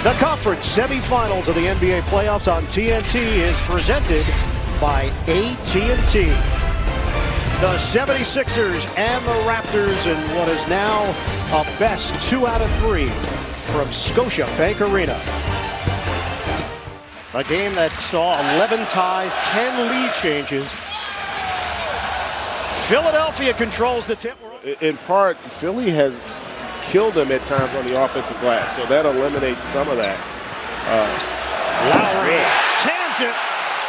The conference semifinals of the NBA playoffs on TNT is presented by AT&T. The 76ers and the Raptors in what is now a best 2 out of 3 from Scotiabank Arena. A game that saw 11 ties, 10 lead changes. Philadelphia controls the tip. In part, Philly has killed them at times on the offensive glass, so that eliminates some of that. Lowry jams it.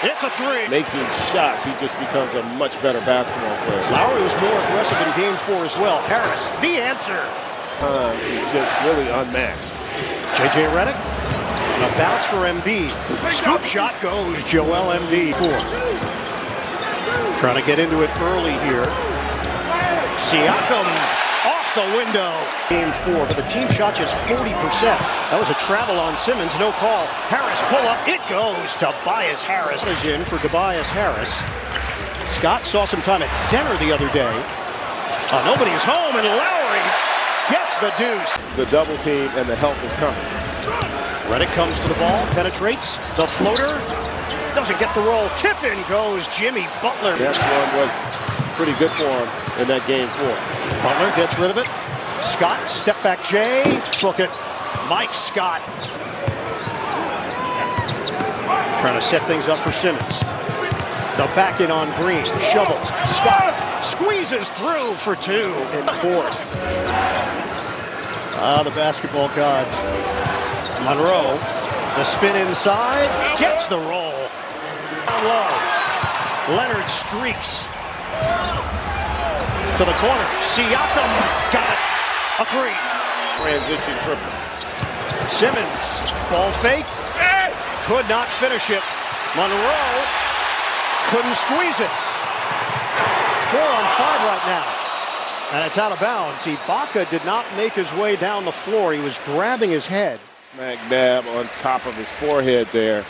It's a 3. Making shots, he just becomes a much better basketball player. Lowry was more aggressive in game 4 as well. Harris, the answer. He's just really unmatched. J.J. Redick, a bounce for Embiid. Scoop shot goes Joel Embiid. 4. Trying to get into it early here. Siakam off the window. Game 4, but the team shot just 40%. That was a travel on Simmons, no call. Harris pull up, it goes to Tobias Harris. Is in for Tobias Harris. Scott saw some time at center the other day. Nobody's home, and Lowry gets the deuce. The double team and the help is coming. Redick comes to the ball, penetrates, the floater, doesn't get the roll. Tip in goes Jimmy Butler. That one was pretty good for him in that game 4. Butler gets rid of it. Scott, step back Jay, book it. Mike Scott. Trying to set things up for Simmons. The back in on Green, shovels. Scott squeezes through for 2. In force. The basketball gods. Monroe, the spin inside, gets the roll. Down low. Leonard streaks to the corner. Siakam got it. A 3. Transition triple. Simmons, ball fake. Could not finish it. Monroe couldn't squeeze it. 4 on 5 right now. And it's out of bounds. Ibaka did not make his way down the floor. He was grabbing his head. Smack dab on top of his forehead there.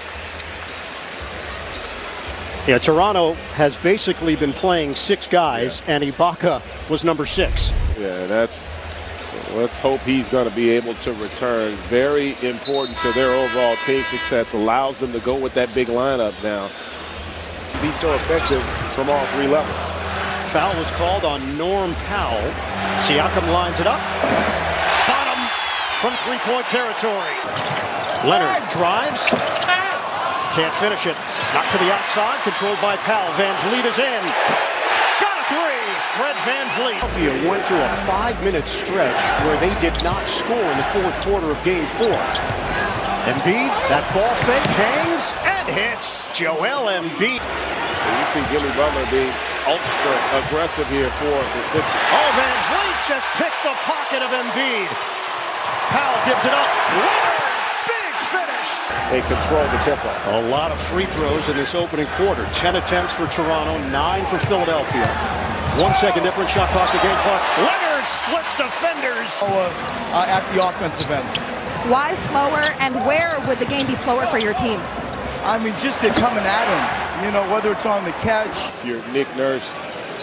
Yeah, Toronto has basically been playing 6 guys, and Ibaka was number 6. Yeah, let's hope he's going to be able to return. Very important to their overall team success. Allows them to go with that big lineup now. Be so effective from all 3 levels. Foul was called on Norm Powell. Siakam lines it up. Bottom from 3-point territory. Leonard drives. Can't finish it. Knocked to the outside. Controlled by Powell. Van Vliet is in. Got a 3. Fred Van Vliet. Philadelphia went through a 5-minute stretch where they did not score in the 4th quarter of game 4. Embiid, that ball fake hangs and hits Joel Embiid. You see Jimmy Butler being ultra aggressive here for the Sixers. Oh, Van Vliet just picked the pocket of Embiid. Powell gives it up. Leonard, big finish. They control the tempo. A lot of free throws in this opening quarter. 10 attempts for Toronto, 9 for Philadelphia. 1 second difference, shot clock to game clock. Leonard splits defenders. At the offensive end. Why slower, and where would the game be slower for your team? I mean, just they're coming at him. You know, whether it's on the catch. If you're Nick Nurse,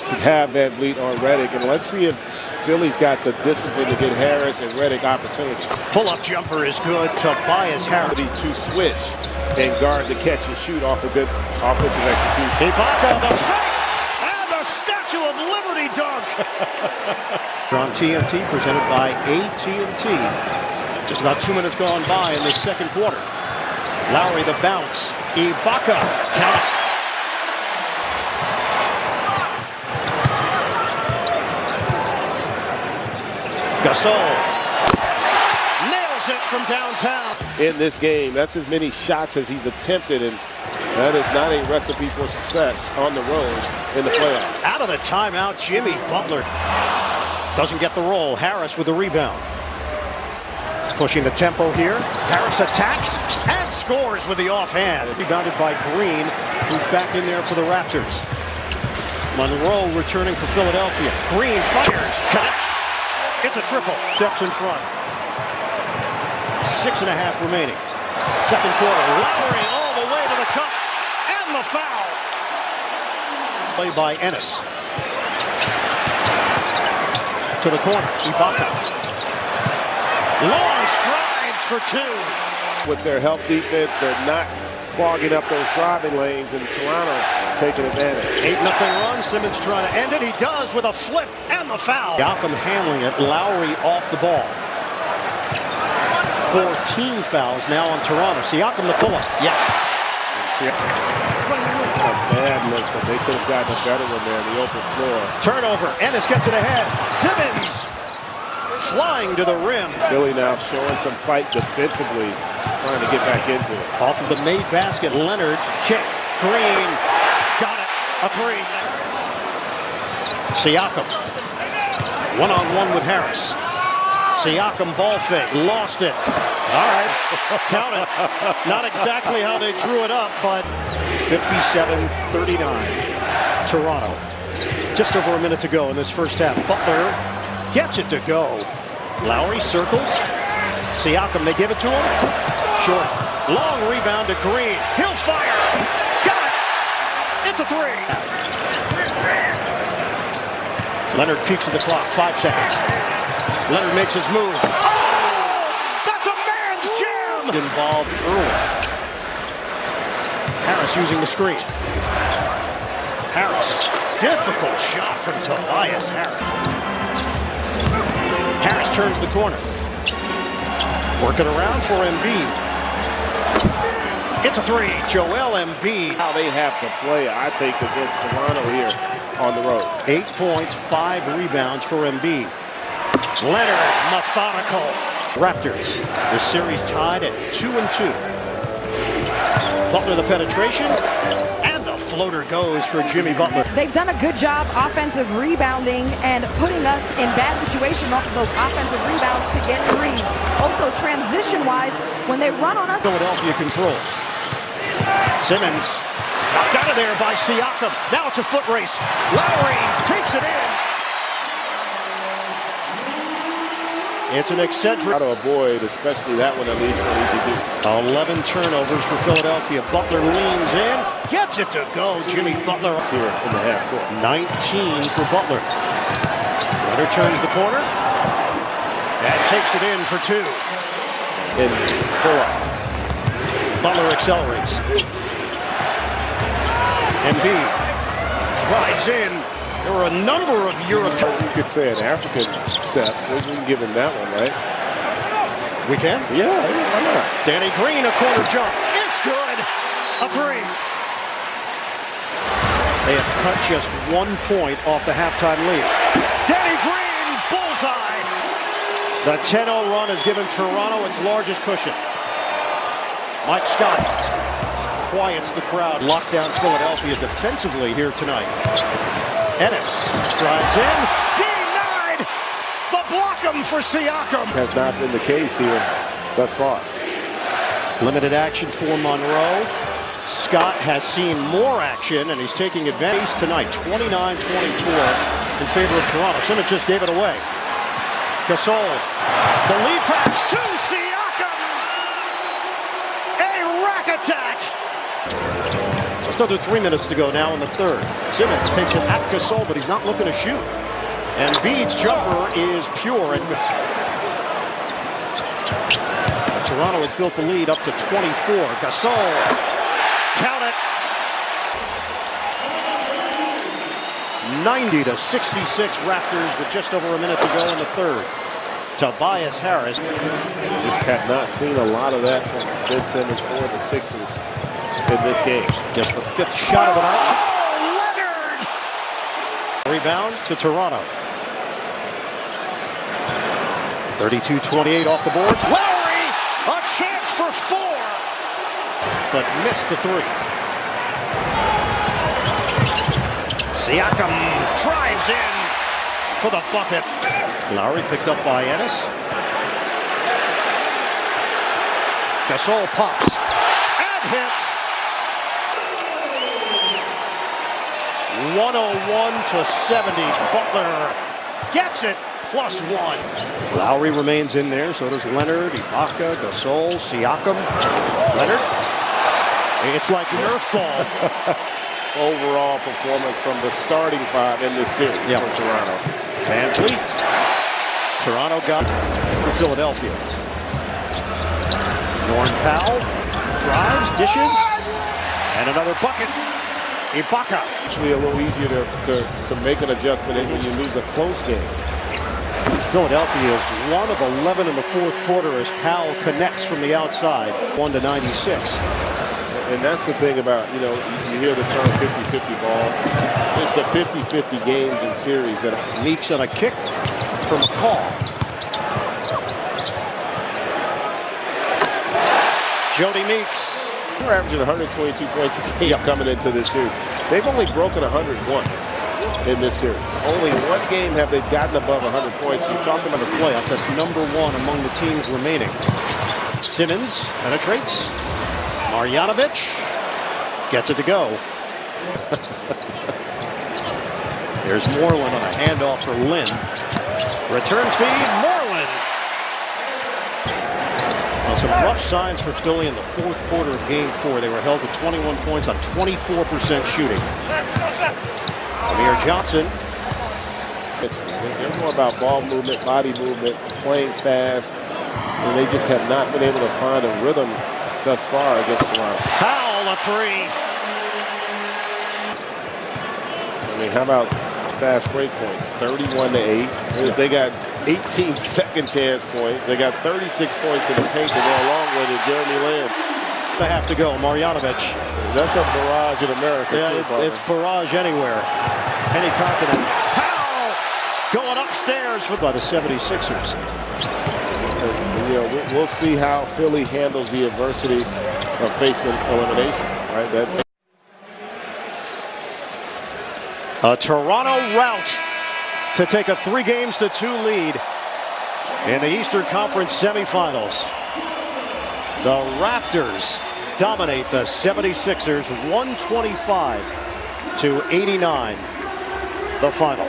to have Van Vliet on Redick, and let's see if Philly's got the discipline to get Harris and Redick opportunities. Pull-up jumper is good. Tobias Harris. To switch and guard the catch and shoot off a good offensive execution. Ibaka, the fake, and the Statue of Liberty dunk. On TNT, presented by AT&T. Just about 2 minutes gone by in the 2nd quarter. Lowry the bounce. Ibaka. Count it. Gasol nails it from downtown. In this game, that's as many shots as he's attempted, and that is not a recipe for success on the road in the playoffs. Out of the timeout, Jimmy Butler doesn't get the roll. Harris with the rebound. Pushing the tempo here. Harris attacks and scores with the offhand. Rebounded by Green, who's back in there for the Raptors. Monroe returning for Philadelphia. Green fires, connects. It's a triple. Steps in front. 6.5 remaining. 2nd quarter. Lowry all the way to the cup. And the foul. Play by Ennis. To the corner. Ibaka. Long strides for two. With their help defense, they're not clogging up those driving lanes, and Toronto taking advantage. 8-0 run. Simmons trying to end it. He does with a flip and the foul. Siakam handling it. Lowry off the ball. 14 fouls now on Toronto. Siakam the pull-up. Yes. A bad look, but they could have gotten a better one there in the open floor. Turnover. Ennis gets it ahead. Simmons flying to the rim. Philly now showing some fight defensively, trying to get back into it. Off of the made basket, Leonard, check, Green, got it, a three. Siakam, one-on-one with Harris. Siakam ball fake, lost it. All right, count it. Not exactly how they drew it up, but 57-39, Toronto. Just over a minute to go in this first half. Butler gets it to go. Lowry circles. Siakam, they give it to him. Short. Long rebound to Green. He'll fire. Got it. It's a three. Leonard peeks at the clock. 5 seconds. Leonard makes his move. Oh! That's a man's jam! Involved early. Harris using the screen. Harris. Difficult shot from Tobias Harris. Harris turns the corner. Working around for Embiid. It's a three. Joel Embiid. How they have to play, I think, against Toronto here on the road. 8 points, 5 rebounds for Embiid. Leonard, methodical. Raptors, the series tied at 2-2. Butler the penetration, and the floater goes for Jimmy Butler. They've done a good job offensive rebounding and putting us in bad situations off of those offensive rebounds to get threes. Also, transition-wise, when they run on us. Philadelphia controls. Simmons knocked out of there by Siakam. Now it's a foot race. Lowry takes it in. It's an eccentric. How to avoid, especially that one, at least, for easy do. 11 turnovers for Philadelphia. Butler leans in, gets it to go. Jimmy Butler Here in the half court. 19 for Butler. Leonard turns the corner and takes it in for two. In pull-up. Butler accelerates. Embiid drives in. There were a number of European. You could say an African step. We can give him that one, right? We can? Yeah, why not? Danny Green, a corner jump. It's good. A three. They have cut just 1 point off the halftime lead. Danny Green, bullseye. The 10-0 run has given Toronto its largest cushion. Mike Scott quiets the crowd. Locked down Philadelphia defensively here tonight. Ennis drives in, denied. The block him for Siakam. Has not been the case here thus far. Limited action for Monroe. Scott has seen more action, and he's taking advantage tonight. 29-24 in favor of Toronto. Simmons just gave it away. Gasol, the lead pass to Siakam. A rack attack. Just under 3 minutes to go now in the third. Simmons takes it at Gasol, but he's not looking to shoot. And Embiid's jumper is pure and good. Toronto had built the lead up to 24. Gasol, count it. 90-66 Raptors with just over a minute to go in the third. Tobias Harris. Just have not seen a lot of that from Ben Simmons or the Sixers in this game. Just the 5th shot of the night. Oh, Leonard! Rebound to Toronto. 32-28 off the boards. Lowry, a chance for 4, but missed the 3. Siakam drives in for the bucket. Lowry picked up by Ennis. Gasol pops and hits. 101-70. Butler gets it. +1. Lowry remains in there, so does Leonard, Ibaka, Gasol, Siakam. Leonard. It's like Nerf ball. Overall performance from the starting 5 in this series for Toronto. Van Fleet. Toronto got for Philadelphia. Norm Powell drives, dishes, and another bucket. Ibaka. Actually a little easier to make an adjustment when you lose a close game. Philadelphia is 1 of 11 in the fourth quarter as Powell connects from the outside, 1-96. And that's the thing about, you hear the term 50-50 ball. It's the 50-50 games and series that Meeks on a kick from McCall. Jody Meeks. They're averaging 122 points a game coming into this series. They've only broken 100 once in this series. Only one game have they gotten above 100 points. You're talking about The playoffs, that's number 1 among the teams remaining. Simmons penetrates. Marjanovic gets it to go. There's Moreland on a handoff for Lynn. Return feed, Moreland. Well, some rough signs for Philly in the fourth quarter of Game 4. They were held to 21 points on 24% shooting. Amir Johnson. They're more about ball movement, body movement, playing fast, and they just have not been able to find a rhythm thus far against Toronto. Powell, a three. I mean, how about fast break points? 31-8. They got 18 second chance points. They got 36 points in the paint to go along with it. Jeremy Lamb. They have to go. Marjanovic. That's a barrage in America. Yeah, it's barrage anywhere. Any continent. Powell going upstairs for the 76ers. We'll see how Philly handles the adversity of facing elimination. Right? A Toronto rout to take a 3-2 lead in the Eastern Conference semifinals. The Raptors dominate the 76ers 125-89, the final.